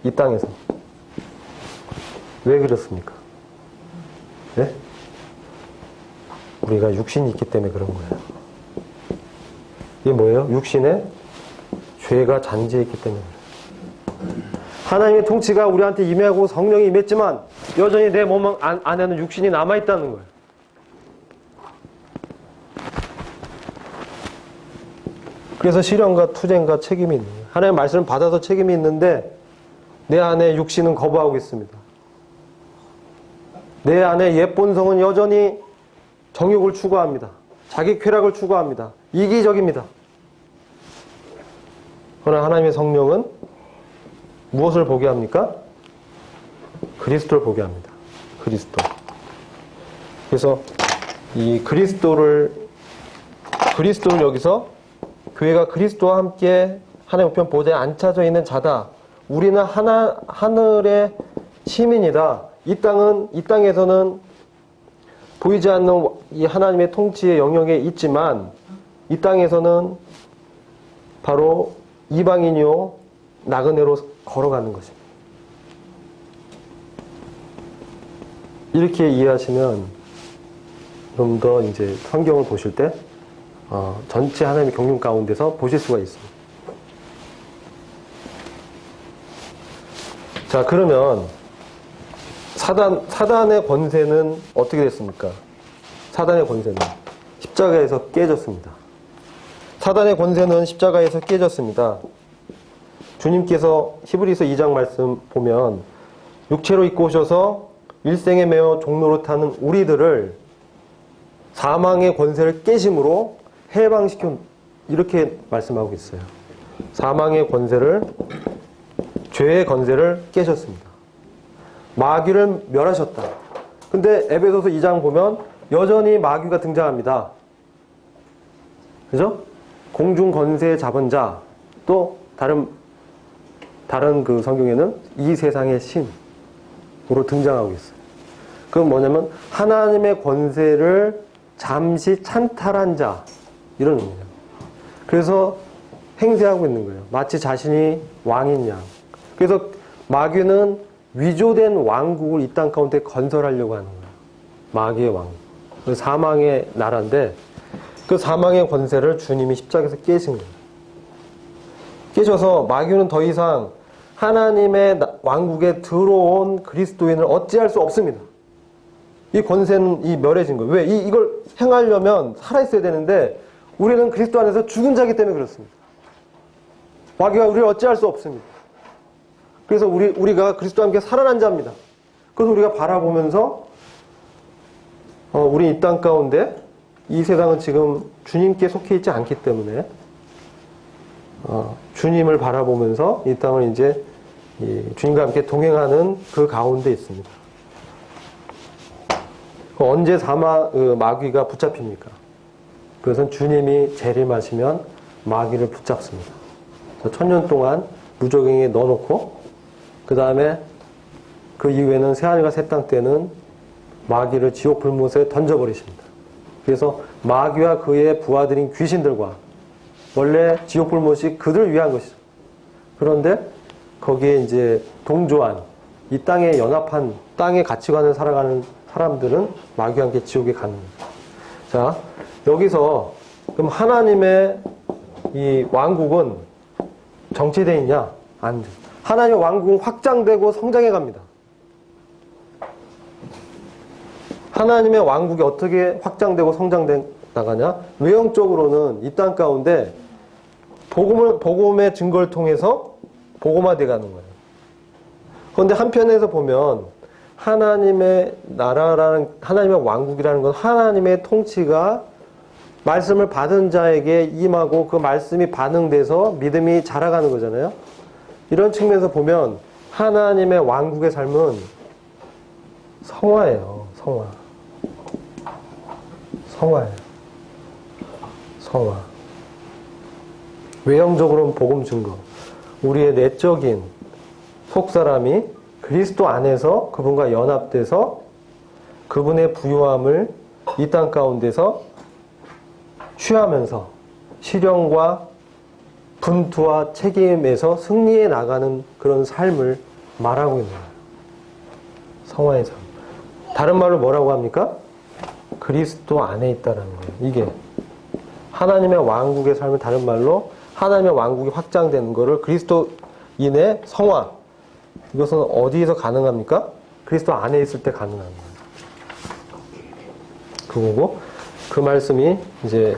이 땅에서. 왜 그렇습니까? 네? 우리가 육신이 있기 때문에 그런 거예요. 이게 뭐예요? 육신에 죄가 잔재해 있기 때문에 그래요. 하나님의 통치가 우리한테 임하고 성령이 임했지만 여전히 내 몸 안에는 육신이 남아있다는 거예요. 그래서 시련과 투쟁과 책임이 있는 거예요. 하나님의 말씀을 받아서 책임이 있는데 내 안에 육신은 거부하고 있습니다. 내 안에 옛 본성은 여전히 정욕을 추구합니다. 자기 쾌락을 추구합니다. 이기적입니다. 그러나 하나님의 성령은 무엇을 보게 합니까? 그리스도를 보게 합니다. 그리스도. 그래서 이 그리스도를 여기서 교회가 그리스도와 함께 하나님 우편 보좌에 앉혀져 있는 자다. 우리는 하늘의 시민이다. 이 땅에서는 보이지 않는 이 하나님의 통치의 영역에 있지만 이 땅에서는 바로 이방인이요 나그네로 걸어가는 것입니다. 이렇게 이해하시면 좀 더 이제 성경을 보실 때 전체 하나님의 경륜 가운데서 보실 수가 있습니다. 자, 그러면 사단의 권세는 어떻게 됐습니까? 사단의 권세는 십자가에서 깨졌습니다. 사단의 권세는 십자가에서 깨졌습니다. 주님께서 히브리서 2장 말씀 보면 육체로 입고 오셔서 일생에 매어 종로로 타는 우리들을 사망의 권세를 깨심으로 해방시켜 이렇게 말씀하고 있어요. 사망의 권세를 죄의 권세를 깨셨습니다. 마귀를 멸하셨다. 근데 에베소서 2장 보면 여전히 마귀가 등장합니다. 그죠? 공중 권세 잡은 자, 또 다른 그 성경에는 이 세상의 신으로 등장하고 있어요. 그건 뭐냐면 하나님의 권세를 잠시 찬탈한 자, 이런 의미예요. 그래서 행세하고 있는 거예요. 마치 자신이 왕인 양. 그래서 마귀는 위조된 왕국을 이 땅 가운데 건설하려고 하는 거예요. 마귀의 왕국. 그 사망의 나라인데 그 사망의 권세를 주님이 십자가에서 깨신 거예요. 깨셔서 마귀는 더 이상 하나님의 왕국에 들어온 그리스도인을 어찌할 수 없습니다. 이 권세는 멸해진 거예요. 왜? 이걸 행하려면 살아있어야 되는데 우리는 그리스도 안에서 죽은 자이기 때문에 그렇습니다. 마귀가 우리를 어찌할 수 없습니다. 그래서 우리가 그리스도와 함께 살아난 자입니다. 그래서 우리가 바라보면서 우리 이 땅 가운데 이 세상은 지금 주님께 속해 있지 않기 때문에 주님을 바라보면서 이 땅을 이제 주님과 함께 동행하는 그 가운데 있습니다. 언제 마귀가 붙잡힙니까? 그것은 주님이 재림하시면 마귀를 붙잡습니다. 1000년 동안 무적행에 넣어놓고 그 다음에 그 이후에는 새하늘과 새 땅 때는 마귀를 지옥 불못에 던져버리십니다. 그래서 마귀와 그의 부하들인 귀신들과 원래 지옥 불못이 그들을 위한 것이죠. 그런데 거기에 이제 동조한 이 땅에 연합한 땅의 가치관을 살아가는 사람들은 마귀와 함께 지옥에 가는 거죠. 자, 여기서 그럼 하나님의 이 왕국은 정체되어 있냐? 안 돼. 하나님의 왕국은 확장되고 성장해 갑니다. 하나님의 왕국이 어떻게 확장되고 성장돼 나가냐? 외형적으로는 이 땅 가운데 복음의 증거를 통해서 복음화돼 가는 거예요. 그런데 한편에서 보면 하나님의 나라라는 하나님의 왕국이라는 건 하나님의 통치가 말씀을 받은 자에게 임하고 그 말씀이 반응돼서 믿음이 자라가는 거잖아요. 이런 측면에서 보면 하나님의 왕국의 삶은 성화예요. 성화. 성화예요. 성화. 외형적으로는 복음 증거. 우리의 내적인 속사람이 그리스도 안에서 그분과 연합돼서 그분의 부요함을 이 땅 가운데서 취하면서 시련과 분투와 책임에서 승리해 나가는 그런 삶을 말하고 있는 거예요. 성화의 삶. 다른 말로 뭐라고 합니까? 그리스도 안에 있다라는 거예요. 이게 하나님의 왕국의 삶을 다른 말로 하나님의 왕국이 확장되는 것을 그리스도인의 성화. 이것은 어디에서 가능합니까? 그리스도 안에 있을 때 가능한 거예요. 그거고 그 말씀이 이제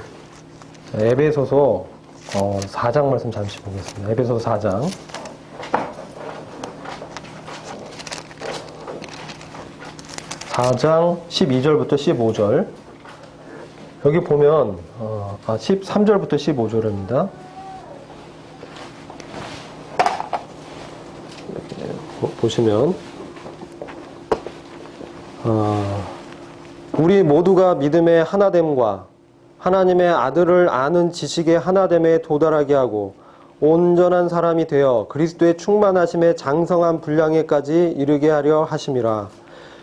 에베소서 4장 말씀 잠시 보겠습니다. 에베소서 4장 4장 12절부터 15절. 여기 보면 13절부터 15절입니다. 보시면 우리 모두가 믿음의 하나됨과 하나님의 아들을 아는 지식의 하나됨에 도달하게 하고 온전한 사람이 되어 그리스도의 충만하심에 장성한 분량에까지 이르게 하려 하심이라.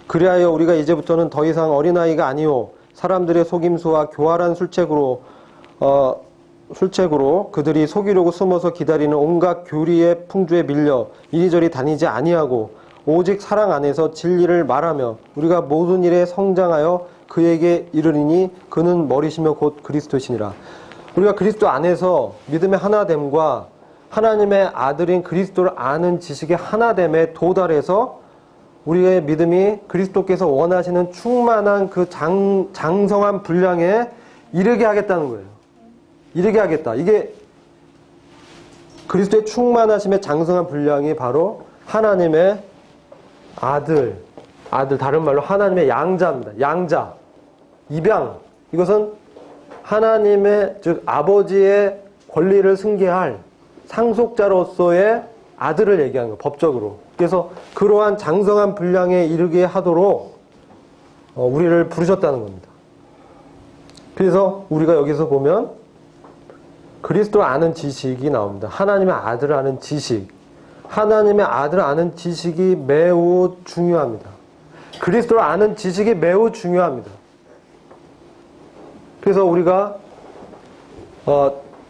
그리하여 우리가 이제부터는 더 이상 어린아이가 아니요 사람들의 속임수와 교활한 술책으로 그들이 속이려고 숨어서 기다리는 온갖 교리의 풍조에 밀려 이리저리 다니지 아니하고 오직 사랑 안에서 진리를 말하며 우리가 모든 일에 성장하여 그에게 이르리니 그는 머리시며 곧 그리스도시니라. 우리가 그리스도 안에서 믿음의 하나됨과 하나님의 아들인 그리스도를 아는 지식의 하나됨에 도달해서 우리의 믿음이 그리스도께서 원하시는 충만한 그 장성한 분량에 이르게 하겠다는 거예요. 이르게 하겠다. 이게 그리스도의 충만하심의 장성한 분량이 바로 하나님의 아들, 다른 말로 하나님의 양자입니다. 양자, 입양. 이것은 하나님의, 즉 아버지의 권리를 승계할 상속자로서의 아들을 얘기하는 거예요. 법적으로. 그래서 그러한 장성한 분량에 이르게 하도록 우리를 부르셨다는 겁니다. 그래서 우리가 여기서 보면 그리스도를 아는 지식이 나옵니다. 하나님의 아들을 아는 지식. 하나님의 아들을 아는 지식이 매우 중요합니다. 그리스도를 아는 지식이 매우 중요합니다. 그래서 우리가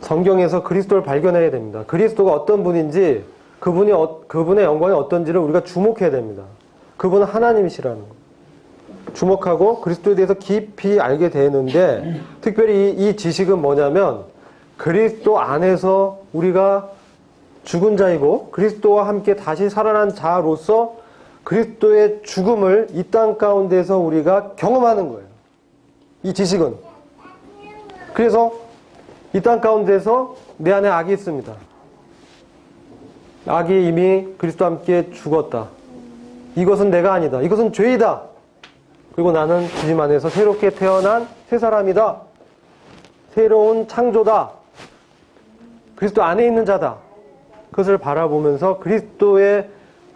성경에서 그리스도를 발견해야 됩니다. 그리스도가 어떤 분인지 그분의 영광이 어떤지를 우리가 주목해야 됩니다. 그분은 하나님이시라는 거. 주목하고 그리스도에 대해서 깊이 알게 되는데 특별히 이 지식은 뭐냐면 그리스도 안에서 우리가 죽은 자이고 그리스도와 함께 다시 살아난 자로서 그리스도의 죽음을 이 땅 가운데서 우리가 경험하는 거예요. 이 지식은. 그래서 이 땅 가운데서 내 안에 악이 있습니다. 악이 이미 그리스도와 함께 죽었다. 이것은 내가 아니다. 이것은 죄이다. 그리고 나는 주님 안에서 새롭게 태어난 새 사람이다. 새로운 창조다. 그리스도 안에 있는 자다. 그것을 바라보면서 그리스도의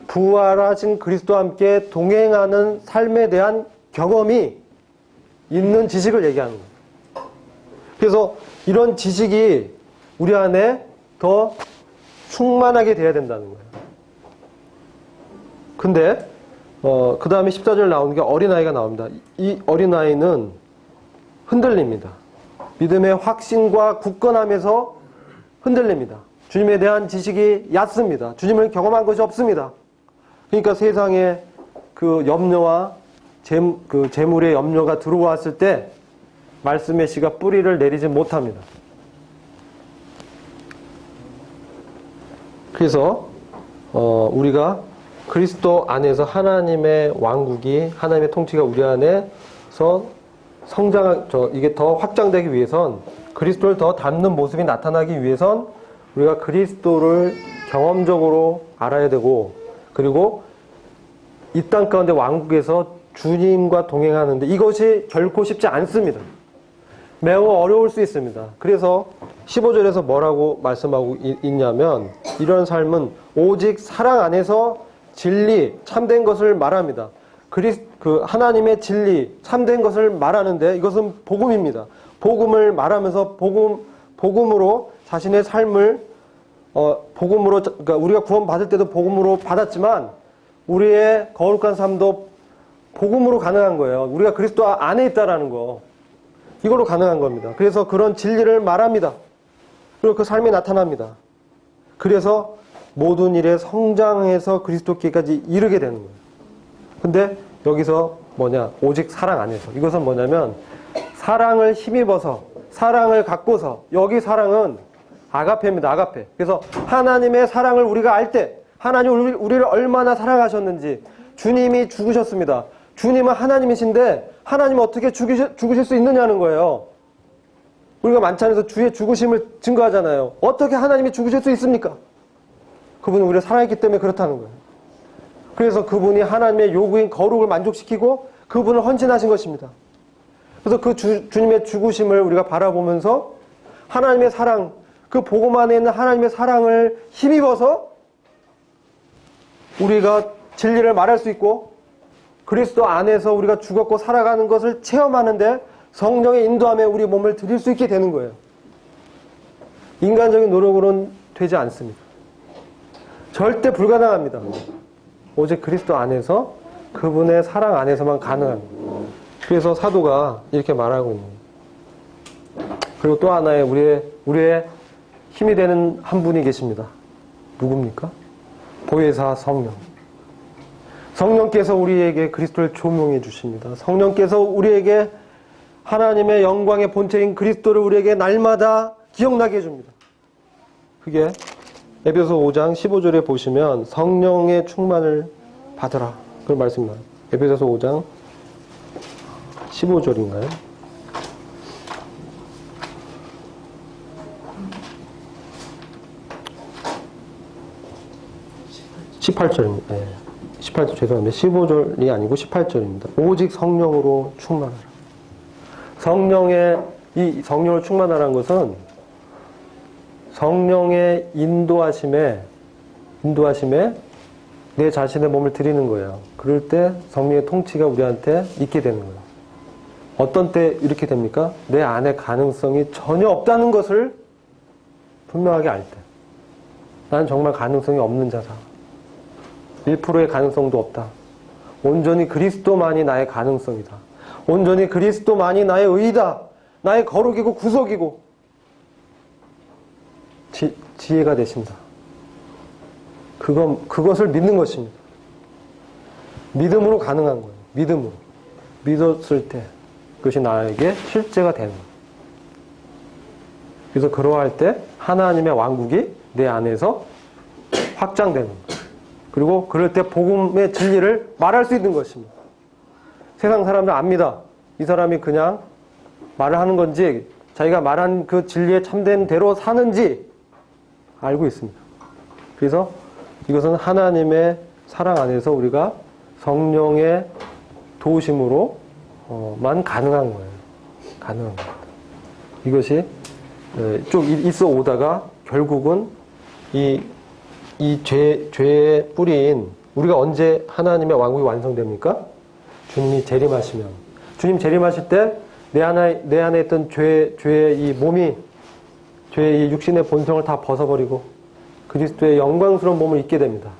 부활하신 그리스도와 함께 동행하는 삶에 대한 경험이 있는 지식을 얘기하는 거예요. 그래서 이런 지식이 우리 안에 더 충만하게 돼야 된다는 거예요. 근데 그 다음에 14절 나오는 게 어린아이가 나옵니다. 이 어린아이는 흔들립니다. 믿음의 확신과 굳건함에서 흔들립니다. 주님에 대한 지식이 얕습니다. 주님을 경험한 것이 없습니다. 그러니까 세상에 그 염려와 재물의 염려가 들어왔을 때 말씀의 씨가 뿌리를 내리지 못합니다. 그래서 우리가 그리스도 안에서 하나님의 왕국이 하나님의 통치가 우리 안에서 이게 더 확장되기 위해선 그리스도를 더 닮는 모습이 나타나기 위해선 우리가 그리스도를 경험적으로 알아야 되고 그리고 이 땅 가운데 왕국에서 주님과 동행하는데 이것이 결코 쉽지 않습니다. 매우 어려울 수 있습니다. 그래서 15절에서 뭐라고 말씀하고 있냐면 이런 삶은 오직 사랑 안에서 진리, 참된 것을 말합니다. 그 하나님의 진리, 참된 것을 말하는데 이것은 복음입니다. 복음을 말하면서 복음으로 자신의 삶을 복음으로, 그러니까 우리가 구원받을 때도 복음으로 받았지만 우리의 거룩한 삶도 복음으로 가능한 거예요. 우리가 그리스도 안에 있다라는 거. 이걸로 가능한 겁니다. 그래서 그런 진리를 말합니다. 그리고 그 삶이 나타납니다. 그래서 모든 일에 성장해서 그리스도께까지 이르게 되는 거예요. 근데 여기서 뭐냐? 오직 사랑 안에서. 이것은 뭐냐면 사랑을 힘입어서, 사랑을 갖고서, 여기 사랑은 아가페입니다. 아가페. 그래서 하나님의 사랑을 우리가 알 때, 하나님이 우리를 얼마나 사랑하셨는지, 주님이 죽으셨습니다. 주님은 하나님이신데 하나님은 어떻게 죽으실 수 있느냐는 거예요. 우리가 만찬에서 주의 죽으심을 증거하잖아요. 어떻게 하나님이 죽으실 수 있습니까? 그분은 우리를 사랑했기 때문에 그렇다는 거예요. 그래서 그분이 하나님의 요구인 거룩을 만족시키고 그분을 헌신하신 것입니다. 그래서 그 주님의 죽으심을 우리가 바라보면서 하나님의 사랑, 그 복음 안에 있는 하나님의 사랑을 힘입어서 우리가 진리를 말할 수 있고 그리스도 안에서 우리가 죽었고 살아가는 것을 체험하는데 성령의 인도함에 우리 몸을 드릴 수 있게 되는 거예요. 인간적인 노력으로는 되지 않습니다. 절대 불가능합니다. 오직 그리스도 안에서 그분의 사랑 안에서만 가능합니다. 그래서 사도가 이렇게 말하고 있는 거예요. 그리고 또 하나의 우리의 힘이 되는 한 분이 계십니다. 누굽니까? 보혜사 성령. 성령께서 우리에게 그리스도를 조명해 주십니다. 성령께서 우리에게 하나님의 영광의 본체인 그리스도를 우리에게 날마다 기억나게 해줍니다. 그게 에베소 5장 15절에 보시면 성령의 충만을 받으라. 그런 말씀이 나와요. 에베소서 5장 15절인가요? 18절입니다. 네. 18절 죄송합니다. 15절이 아니고 18절입니다. 오직 성령으로 충만하라. 이 성령을 충만하라는 것은 성령의 인도하심에 내 자신의 몸을 드리는 거예요. 그럴 때 성령의 통치가 우리한테 있게 되는 거예요. 어떤 때 이렇게 됩니까? 내 안에 가능성이 전혀 없다는 것을 분명하게 알 때. 나는 정말 가능성이 없는 자다. 1%의 가능성도 없다. 온전히 그리스도만이 나의 가능성이다. 온전히 그리스도만이 나의 의다. 나의 거룩이고 구속이고 지혜가 되신다. 그것을 믿는 것입니다. 믿음으로 가능한 거예요. 믿음으로. 믿었을 때 그것이 나에게 실제가 되는 거예요. 그래서 그러할 때 하나님의 왕국이 내 안에서 확장되는 거예요. 그리고 그럴 때 복음의 진리를 말할 수 있는 것입니다. 세상 사람들 압니다. 이 사람이 그냥 말을 하는 건지 자기가 말한 그 진리에 참된 대로 사는지 알고 있습니다. 그래서 이것은 하나님의 사랑 안에서 우리가 성령의 도우심으로만 가능한 거예요. 가능한 겁니다. 이것이 쭉 있어 오다가 결국은 이 죄의 뿌리인 우리가 언제 하나님의 왕국이 완성됩니까? 주님이 재림하시면. 주님 재림하실 때 내 안에 있던 죄의 이 몸이 죄의 이 육신의 본성을 다 벗어버리고 그리스도의 영광스러운 몸을 입게 됩니다.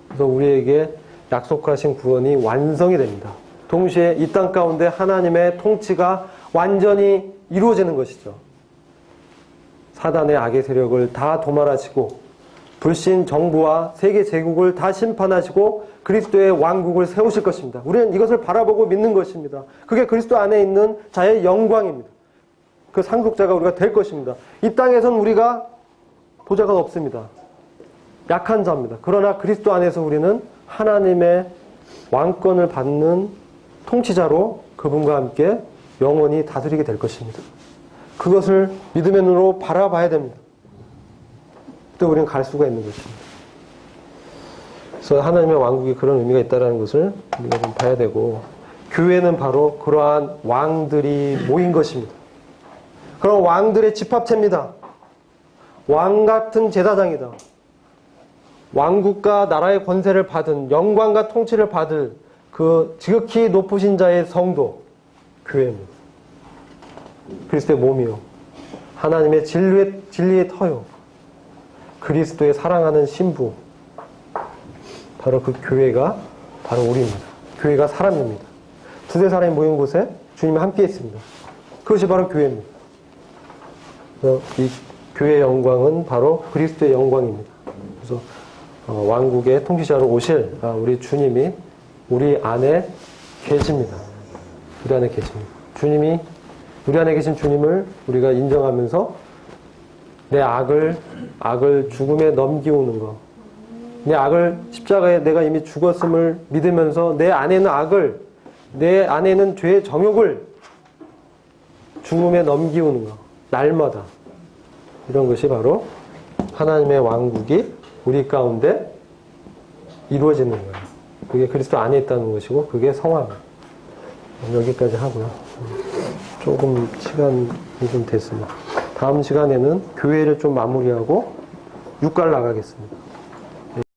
그래서 우리에게 약속하신 구원이 완성이 됩니다. 동시에 이 땅 가운데 하나님의 통치가 완전히 이루어지는 것이죠. 사단의 악의 세력을 다 도말하시고 불신 정부와 세계 제국을 다 심판하시고 그리스도의 왕국을 세우실 것입니다. 우리는 이것을 바라보고 믿는 것입니다. 그게 그리스도 안에 있는 자의 영광입니다. 그 상속자가 우리가 될 것입니다. 이 땅에선 우리가 보좌가 없습니다. 약한 자입니다. 그러나 그리스도 안에서 우리는 하나님의 왕권을 받는 통치자로 그분과 함께 영원히 다스리게 될 것입니다. 그것을 믿음의 눈으로 바라봐야 됩니다. 그때 우리는 갈 수가 있는 것입니다. 그래서 하나님의 왕국이 그런 의미가 있다는 것을 우리가 좀 봐야 되고 교회는 바로 그러한 왕들이 모인 것입니다. 그런 왕들의 집합체입니다. 왕 같은 제사장이다. 왕국과 나라의 권세를 받은 영광과 통치를 받을 그 그 지극히 높으신 자의 성도, 교회입니다. 그리스도의 몸이요. 하나님의 진리의 터요. 그리스도의 사랑하는 신부. 바로 그 교회가 바로 우리입니다. 교회가 사람입니다. 두세 사람이 모인 곳에 주님이 함께 있습니다. 그것이 바로 교회입니다. 그래서 이 교회의 영광은 바로 그리스도의 영광입니다. 그래서 왕국의 통치자로 오실 우리 주님이 우리 안에 계십니다. 우리 안에 계십니다. 주님이 우리 안에 계신 주님을 우리가 인정하면서 내 악을 죽음에 넘기우는 것, 내 악을 십자가에 내가 이미 죽었음을 믿으면서 내 안에 있는 죄의 정욕을 죽음에 넘기우는 것, 날마다 이런 것이 바로 하나님의 왕국이 우리 가운데 이루어지는 거예요. 그게 그리스도 안에 있다는 것이고 그게 성화입니다. 여기까지 하고요. 조금 시간이 좀 됐습니다. 다음 시간에는 교회를 좀 마무리하고 육가를 나가겠습니다.